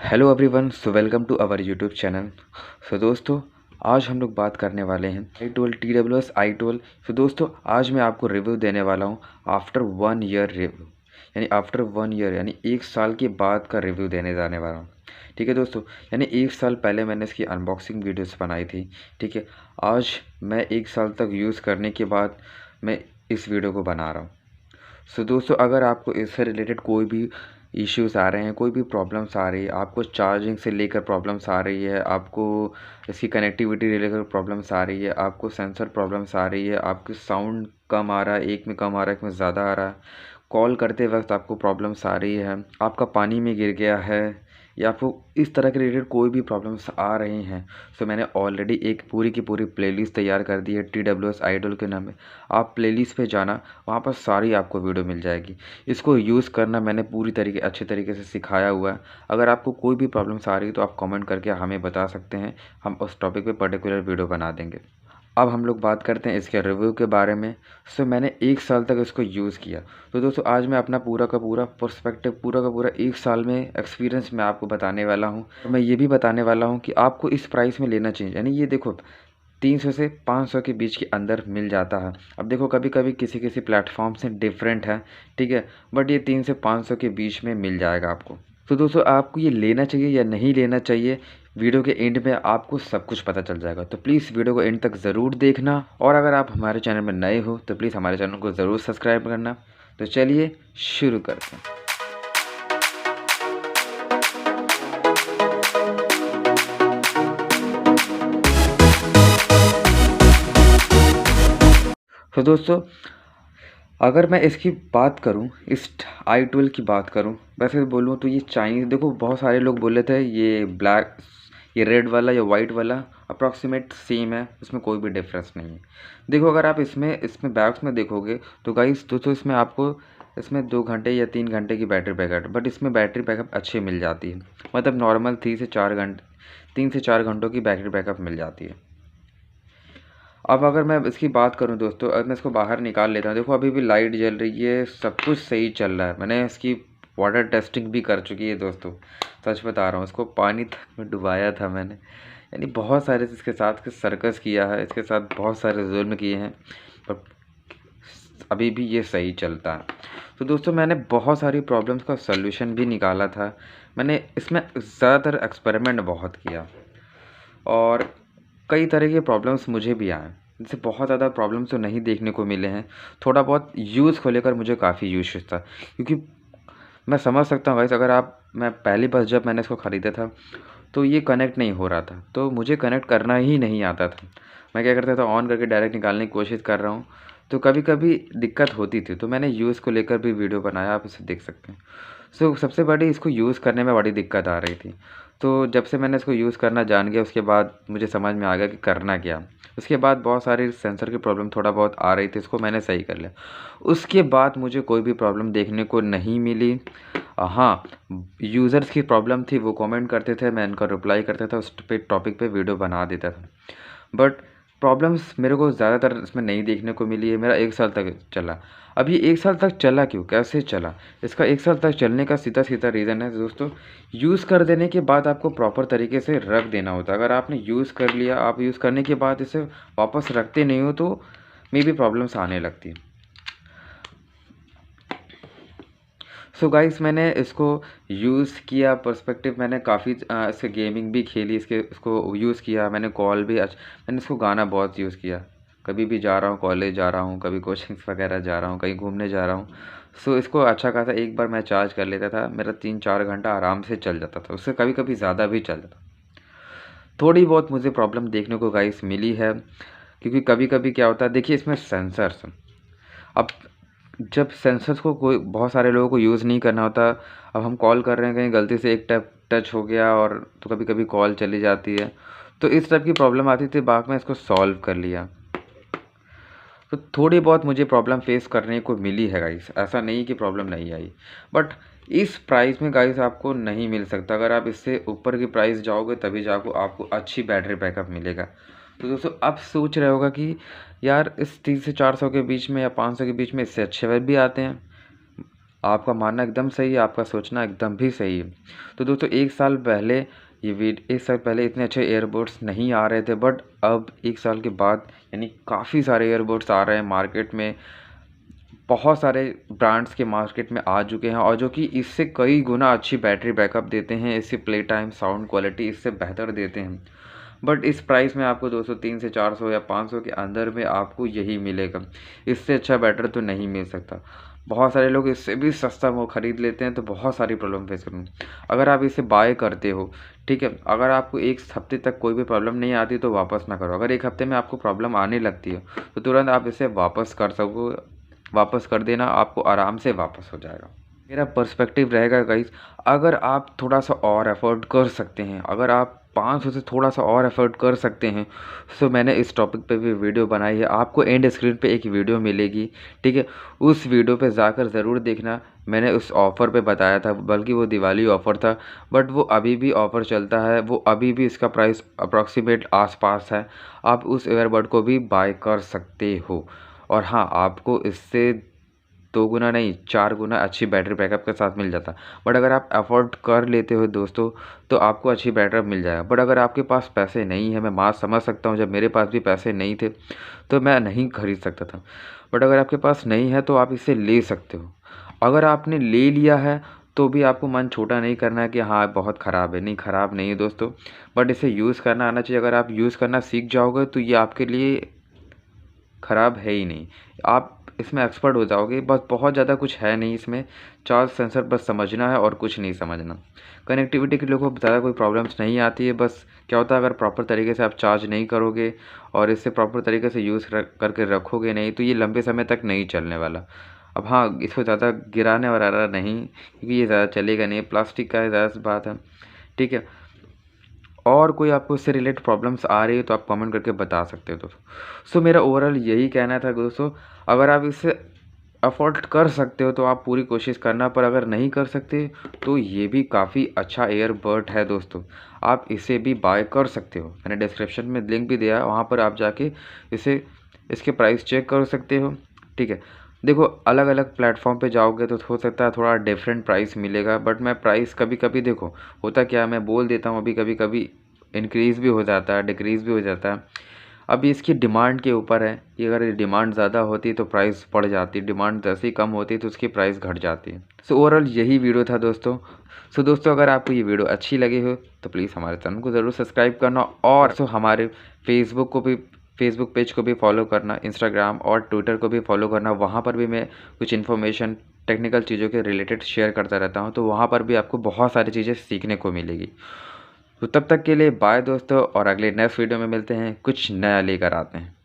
Hello everyone, so welcome to our YouTube channel. So दोस्तों, आज हम लोग बात करने वाले हैं i12 TWS i12। सो दोस्तों, आज मैं आपको रिव्यू देने वाला हूं आफ्टर 1 ईयर रिव्यू, यानी आफ्टर 1 ईयर यानी 1 साल के बाद का रिव्यू देने जाने वाला हूं। ठीक है दोस्तों, यानी 1 साल पहले मैंने इसकी अनबॉक्सिंग वीडियोस बनाई थी। ठीक है, आज मैं 1 साल तक यूज़ करने के बाद मैं इस वीडियो को बना रहा हूँ। सो दोस्तों, अगर आपको इससे रिलेटेड कोई भी इश्यूज़ आ रहे हैं, कोई भी प्रॉब्लम्स आ रही है, आपको चार्जिंग से लेकर प्रॉब्लम्स आ रही है, आपको इसकी कनेक्टिविटी रिलेटेड प्रॉब्लम्स आ रही है, आपको सेंसर प्रॉब्लम्स आ रही है, आपकी साउंड कम आ रहा है, एक में कम आ रहा है, एक में ज़्यादा आ रहा है, कॉल करते वक्त आपको प्रॉब्लम्स आ रही है, आपका पानी में गिर गया है, या आपको इस तरह के रिलेटेड कोई भी प्रॉब्लम्स आ रही हैं, तो मैंने ऑलरेडी एक पूरी की पूरी प्लेलिस्ट तैयार कर दी है TWS i12 के नाम पे। आप प्लेलिस्ट पे जाना, वहाँ पर सारी आपको वीडियो मिल जाएगी। इसको यूज़ करना मैंने पूरी तरीके अच्छे तरीके से सिखाया हुआ है। अगर आपको कोई भी प्रॉब्लम्स आ रही है तो आप कमेंट करके हमें बता सकते हैं, हम उस टॉपिक पे पर्टिकुलर वीडियो बना देंगे। अब हम लोग बात करते हैं इसके रिव्यू के बारे में। सो मैंने 1 साल तक इसको यूज़ किया। तो दोस्तों, आज मैं अपना पूरा का पूरा पर्सपेक्टिव, पूरा का पूरा 1 साल में एक्सपीरियंस मैं आपको बताने वाला हूँ। और मैं ये भी बताने वाला हूँ कि आपको इस प्राइस में लेना चाहिए। यानी ये देखो, 300 से 500 के बीच के अंदर मिल जाता है। अब देखो, कभी कभी किसी किसी प्लेटफॉर्म से डिफरेंट है, ठीक है, बट ये 3 से 500 के बीच में मिल जाएगा आपको। तो दोस्तों, आपको ये लेना चाहिए या नहीं लेना चाहिए, वीडियो के एंड में आपको सब कुछ पता चल जाएगा। तो प्लीज़ वीडियो को एंड तक ज़रूर देखना, और अगर आप हमारे चैनल में नए हो तो प्लीज़ हमारे चैनल को ज़रूर सब्सक्राइब करना। तो चलिए शुरू करते हैं। तो दोस्तों, अगर मैं इसकी बात करूं, इस i12 की बात करूं, वैसे बोलूं तो ये चाइनीज़, देखो बहुत सारे लोग बोले थे ये ब्लैक, ये रेड वाला या वाइट वाला अप्रॉक्सीमेट सेम है, इसमें कोई भी डिफरेंस नहीं है। देखो, अगर आप इसमें बैग्स में देखोगे तो गाइस दोस्तों, इसमें आपको इसमें 2 घंटे या 3 घंटे की बैटरी बैकअप, बट इसमें बैटरी बैकअप अच्छी मिल जाती है। मतलब नॉर्मल 3 से 4 घंटों की बैटरी बैकअप मिल जाती है। अब अगर मैं इसकी बात करूं दोस्तों, अगर मैं इसको बाहर निकाल लेता हूं, देखो अभी भी लाइट जल रही है, सब कुछ सही चल रहा है। मैंने इसकी वाटर टेस्टिंग भी कर चुकी है दोस्तों, सच बता रहा हूँ। इसको पानी तक में डुबाया था मैंने, यानी बहुत सारे इसके साथ सर्कस किया है, इसके साथ बहुत सारे जुल्म किए हैं, पर अभी भी ये सही चलता है। तो दोस्तों, मैंने बहुत सारी प्रॉब्लम्स का सल्यूशन भी निकाला था। मैंने इसमें ज़्यादातर एक्सपेरिमेंट बहुत किया, और कई तरह के प्रॉब्लम्स मुझे भी आए। जैसे बहुत ज़्यादा प्रॉब्लम्स तो नहीं देखने को मिले हैं, थोड़ा बहुत यूज़ को लेकर मुझे काफ़ी यूज़ था। क्योंकि मैं समझ सकता हूँ गाइस, अगर आप, मैं पहली बार जब मैंने इसको ख़रीदा था तो ये कनेक्ट नहीं हो रहा था, तो मुझे कनेक्ट करना ही नहीं आता था। मैं क्या करता था, ऑन करके डायरेक्ट निकालने की कोशिश कर रहा हूँ, तो कभी कभी दिक्कत होती थी। तो मैंने यूज़ को लेकर भी वीडियो बनाया, आप इसे देख सकते हैं। सो सबसे बड़ी, इसको यूज़ करने में बड़ी दिक्कत आ रही थी। तो जब से मैंने इसको यूज़ करना जान गया, उसके बाद मुझे समझ में आ गया कि करना क्या। उसके बाद बहुत सारी सेंसर की प्रॉब्लम थोड़ा बहुत आ रही थी, इसको मैंने सही कर लिया। उसके बाद मुझे कोई भी प्रॉब्लम देखने को नहीं मिली। हाँ, यूज़र्स की प्रॉब्लम थी, वो कमेंट करते थे, मैं उनका रिप्लाई करता था, उस पे टॉपिक पे वीडियो बना देता था। बट प्रॉब्लम्स मेरे को ज़्यादातर इसमें नहीं देखने को मिली है। मेरा 1 साल तक चला। अब ये 1 साल तक चला क्यों, कैसे चला? इसका 1 साल तक चलने का सीधा सीधा रीज़न है दोस्तों, यूज़ कर देने के बाद आपको प्रॉपर तरीके से रख देना होता है। अगर आपने यूज़ कर लिया, आप यूज़ करने के बाद इसे वापस रखते नहीं हो, तो मे बी प्रॉब्लम्स आने लगती है। सो गाइस, मैंने इसको यूज़ किया, पर्सपेक्टिव मैंने काफ़ी इससे गेमिंग भी खेली, इसको यूज़ किया, मैंने कॉल भी मैंने इसको गाना बहुत यूज़ किया। कभी भी जा रहा हूँ, कॉलेज जा रहा हूँ, कभी कोचिंग्स वगैरह जा रहा हूँ, कहीं घूमने जा रहा हूँ। सो इसको अच्छा खासा एक बार मैं चार्ज कर लेता था, मेरा 3-4 घंटा आराम से चल जाता था, उससे कभी कभी ज़्यादा भी चल जाता। थोड़ी बहुत मुझे प्रॉब्लम देखने को गाइस मिली है, क्योंकि कभी कभी क्या होता है, देखिए इसमें सेंसर्स, अब जब सेंसर्स को कोई, बहुत सारे लोगों को यूज़ नहीं करना होता। अब हम कॉल कर रहे हैं, कहीं गलती से एक टैप टच हो गया, और तो कभी कभी कॉल चली जाती है। तो इस टाइप की प्रॉब्लम आती थी, बाद में इसको सॉल्व कर लिया। तो थोड़ी बहुत मुझे प्रॉब्लम फेस करने को मिली है गाइस, ऐसा नहीं कि प्रॉब्लम नहीं आई। बट इस प्राइस में गाइस आपको नहीं मिल सकता। अगर आप इससे ऊपर की प्राइस जाओगे तभी जाको आपको अच्छी बैटरी बैकअप मिलेगा। तो दोस्तों, आप सोच रहे होगा कि यार इस 300 से 400 के बीच में या 500 के बीच में इससे अच्छे वेब भी आते हैं। आपका मानना एकदम सही है, आपका सोचना एकदम भी सही है। तो दोस्तों एक साल पहले एक साल पहले इतने अच्छे ईयरबड्स नहीं आ रहे थे, बट अब एक साल के बाद यानी काफ़ी सारे ईयरबड्स आ रहे हैं मार्केट में। बहुत सारे ब्रांड्स के मार्केट में आ चुके हैं और जो कि इससे कई गुना अच्छी बैटरी बैकअप देते हैं, इससे प्ले टाइम, साउंड क्वालिटी इससे बेहतर देते हैं। बट इस प्राइस में आपको दोस्तों 300 से 400 या 500 के अंदर में आपको यही मिलेगा। इससे अच्छा बेटर तो नहीं मिल सकता। बहुत सारे लोग इससे भी सस्ता वो ख़रीद लेते हैं, तो बहुत सारी प्रॉब्लम फेस करेंगे। अगर आप इसे बाय करते हो, ठीक है, अगर आपको एक हफ्ते तक कोई भी प्रॉब्लम नहीं आती तो वापस ना करो। अगर एक हफ्ते में आपको प्रॉब्लम आने लगती है तो तुरंत आप इसे वापस कर देना, आपको आराम से वापस हो जाएगा। मेरा पर्सपेक्टिव रहेगा गाइस, अगर आप थोड़ा सा और एफर्ट कर सकते हैं, अगर आप 500 से थोड़ा सा और एफर्ट कर सकते हैं, तो मैंने इस टॉपिक पे भी वीडियो बनाई है, आपको एंड स्क्रीन पे एक वीडियो मिलेगी, ठीक है। उस वीडियो पे जाकर ज़रूर देखना। मैंने उस ऑफ़र पे बताया था, बल्कि वो दिवाली ऑफ़र था, बट वो अभी भी ऑफ़र चलता है, वो अभी भी इसका प्राइस अप्रॉक्सीमेट आसपास है। आप उस ईयरबड को भी बाय कर सकते हो और हाँ, आपको इससे 2 गुना नहीं 4 गुना अच्छी बैटरी बैकअप के साथ मिल जाता। बट अगर आप अफ़ोर्ड कर लेते हो दोस्तों, तो आपको अच्छी बैटरी मिल जाएगा। बट अगर आपके पास पैसे नहीं है, मैं बात समझ सकता हूँ, जब मेरे पास भी पैसे नहीं थे तो मैं नहीं खरीद सकता था। बट अगर आपके पास नहीं है तो आप इसे ले सकते हो। अगर आपने ले लिया है तो भी आपको मन छोटा नहीं करना है कि हाँ बहुत ख़राब है, नहीं ख़राब नहीं है दोस्तों, बट इसे यूज़ करना आना चाहिए। अगर आप यूज़ करना सीख जाओगे तो ये आपके लिए ख़राब है ही नहीं, आप इसमें एक्सपर्ट हो जाओगे। बस बहुत ज़्यादा कुछ है नहीं इसमें, चार्ज सेंसर बस समझना है और कुछ नहीं समझना। कनेक्टिविटी के लोगों को ज़्यादा कोई प्रॉब्लम्स नहीं आती है। बस क्या होता है, अगर प्रॉपर तरीके से आप चार्ज नहीं करोगे और इसे प्रॉपर तरीके से यूज़ करके रखोगे नहीं, तो ये लंबे समय तक नहीं चलने वाला। अब हाँ, इसको ज़्यादा गिराने वाला नहीं, क्योंकि ये ज़्यादा चलेगा नहीं, प्लास्टिक का है, ज़ाहिर सी बात है, ठीक है। और कोई आपको इससे रिलेटेड प्रॉब्लम्स आ रही है तो आप कमेंट करके बता सकते हो दोस्तों। सो मेरा ओवरऑल यही कहना था दोस्तों, अगर आप इसे अफोर्ड कर सकते हो तो आप पूरी कोशिश करना, पर अगर नहीं कर सकते तो ये भी काफ़ी अच्छा ईयरबड है दोस्तों, आप इसे भी बाय कर सकते हो। मैंने डिस्क्रिप्शन में लिंक भी दिया है, वहाँ पर आप जाके इसके प्राइस चेक कर सकते हो, ठीक है। देखो अलग अलग प्लेटफॉर्म पे जाओगे तो हो सकता है थोड़ा डिफरेंट प्राइस मिलेगा, बट मैं प्राइस कभी कभी देखो होता क्या है, मैं बोल देता हूँ, अभी कभी कभी इंक्रीज़ भी हो जाता है, डिक्रीज़ भी हो जाता है। अभी इसकी डिमांड के ऊपर है कि अगर डिमांड ज़्यादा होती है तो प्राइस बढ़ जाती है, डिमांड जैसे ही कम होती है तो उसकी प्राइस घट जाती है। सो ओवरऑल यही वीडियो था दोस्तों। सो दोस्तों अगर आपको ये वीडियो अच्छी लगी हो तो प्लीज़ हमारे चैनल को ज़रूर सब्सक्राइब करना, और हमारे फेसबुक पेज को भी फॉलो करना, इंस्टाग्राम और ट्विटर को भी फॉलो करना। वहाँ पर भी मैं कुछ इन्फॉर्मेशन टेक्निकल चीज़ों के रिलेटेड शेयर करता रहता हूँ, तो वहाँ पर भी आपको बहुत सारी चीज़ें सीखने को मिलेगी। तो तब तक के लिए बाय दोस्तों, और अगले नेक्स्ट वीडियो में मिलते हैं, कुछ नया लेकर आते हैं।